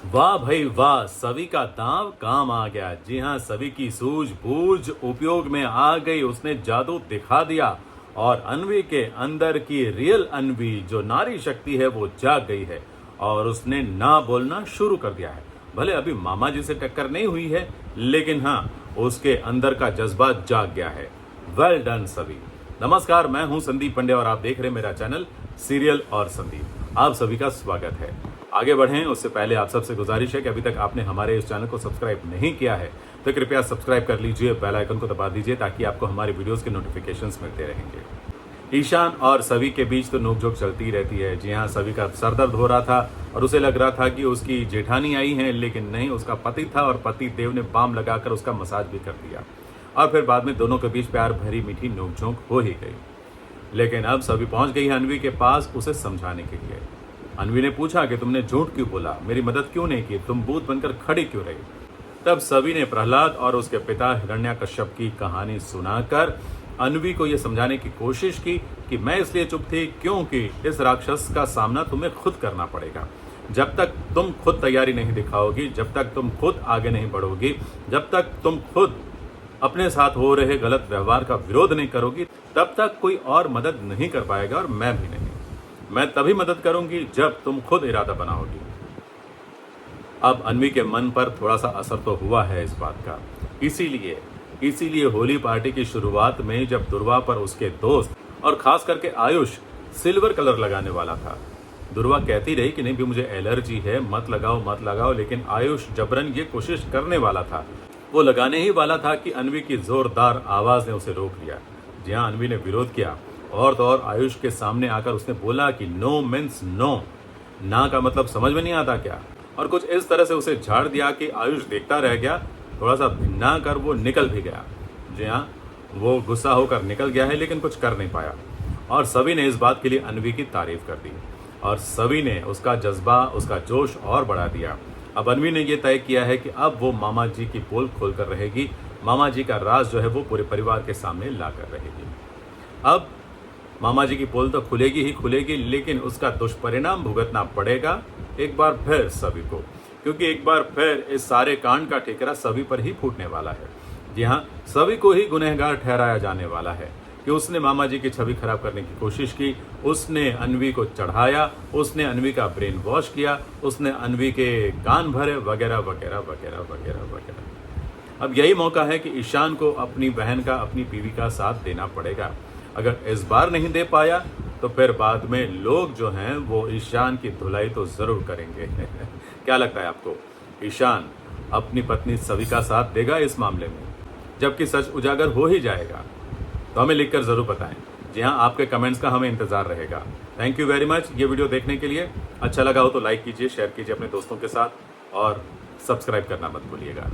वाह भाई वाह, सभी का दांव काम आ गया। जी हाँ, सभी की सूझबूझ उपयोग में आ गई। उसने जादू दिखा दिया और अन्वी के अंदर की रियल अन्वी जो नारी शक्ति है वो जाग गई है और उसने ना बोलना शुरू कर दिया है। भले अभी मामा जी से टक्कर नहीं हुई है, लेकिन हाँ, उसके अंदर का जज्बा जाग गया है। वेल डन सभी। नमस्कार, मैं हूं संदीप पंड्या और आप देख रहे हैं मेरा चैनल सीरियल और संदीप। आप सभी का स्वागत है। आगे बढ़ें उससे पहले आप सबसे गुजारिश है कि अभी तक आपने हमारे इस चैनल को सब्सक्राइब नहीं किया है तो कृपया सब्सक्राइब कर लीजिए, बेल आइकन को दबा दीजिए ताकि आपको हमारे वीडियोस के नोटिफिकेशंस मिलते रहेंगे। ईशान और सभी के बीच तो नोकझोंक चलती रहती है। जी हाँ, सभी का सरदर्द हो रहा था और उसे लग रहा था कि उसकी जेठानी आई है, लेकिन नहीं, उसका पति था और पति देव ने बाम लगाकर उसका मसाज भी कर दिया और फिर बाद में दोनों के बीच प्यार भरी मीठी नोकझोंक हो ही गई। लेकिन अब सभी पहुंच गई है अन्वी के पास उसे समझाने के लिए। अन्वी ने पूछा कि तुमने झूठ क्यों बोला, मेरी मदद क्यों नहीं की, तुम भूत बनकर खड़ी क्यों रही। तब सभी ने प्रहलाद और उसके पिता हिरण्याकश्यप की कहानी सुनाकर अन्वी को यह समझाने की कोशिश की कि मैं इसलिए चुप थी क्योंकि इस राक्षस का सामना तुम्हें खुद करना पड़ेगा। जब तक तुम खुद तैयारी नहीं दिखाओगी, जब तक तुम खुद आगे नहीं बढ़ोगी, जब तक तुम खुद अपने साथ हो रहे गलत व्यवहार का विरोध नहीं करोगी, तब तक कोई और मदद नहीं कर पाएगा और मैं भी नहीं। मैं तभी मदद करूंगी जब तुम खुद इरादा बनाओगी। अब अन्वी के मन पर थोड़ा सा असर तो हुआ है इस बात का। इसीलिए होली पार्टी की शुरुआत में जब दुर्वा पर उसके दोस्त और खास करके आयुष सिल्वर कलर लगाने वाला था, दुर्वा कहती रही कि नहीं भी मुझे एलर्जी है, मत लगाओ, लेकिन आयुष जबरन ये कोशिश करने वाला था। वो लगाने ही वाला था कि अन्वी की जोरदार आवाज ने उसे रोक लिया। जी हाँ, अन्वी ने विरोध किया और तो और आयुष के सामने आकर उसने बोला कि नो मीन्स नो, ना का मतलब समझ में नहीं आता क्या, और कुछ इस तरह से उसे झाड़ दिया कि आयुष देखता रह गया। थोड़ा सा भिन्ना कर वो निकल भी गया। जी हाँ, वो गुस्सा होकर निकल गया है लेकिन कुछ कर नहीं पाया और सभी ने इस बात के लिए अन्वी की तारीफ कर दी और सभी ने उसका जज्बा, उसका जोश और बढ़ा दिया। अब अन्वी ने यह तय किया है कि अब वो मामा जी की पोल खोल कर रहेगी। मामा जी का राज जो है वो पूरे परिवार के सामने ला कर रहेगी। अब मामा जी की पोल तो खुलेगी ही खुलेगी, लेकिन उसका दुष्परिणाम भुगतना पड़ेगा एक बार फिर सभी को, क्योंकि एक बार फिर इस सारे कांड का ठिकरा सभी पर ही फूटने वाला है। जी हाँ, सभी को ही गुनहगार ठहराया जाने वाला है कि उसने मामा जी की छवि खराब करने की कोशिश की, उसने अन्वी को चढ़ाया, उसने अन्वी का ब्रेन वॉश किया, उसने अन्वी के कान भरे, वगैरह वगैरह वगैरह वगैरह वगैरह। अब यही मौका है कि ईशान को अपनी बहन का, अपनी बीवी का साथ देना पड़ेगा। अगर इस बार नहीं दे पाया तो फिर बाद में लोग जो हैं वो ईशान की धुलाई तो जरूर करेंगे। क्या लगता है आपको, ईशान अपनी पत्नी सभी का साथ देगा इस मामले में? जबकि सच उजागर हो ही जाएगा तो हमें लिखकर जरूर बताएं। जी हाँ, आपके कमेंट्स का हमें इंतजार रहेगा। थैंक यू वेरी मच ये वीडियो देखने के लिए। अच्छा लगा हो तो लाइक कीजिए, शेयर कीजिए अपने दोस्तों के साथ और सब्सक्राइब करना मत भूलिएगा।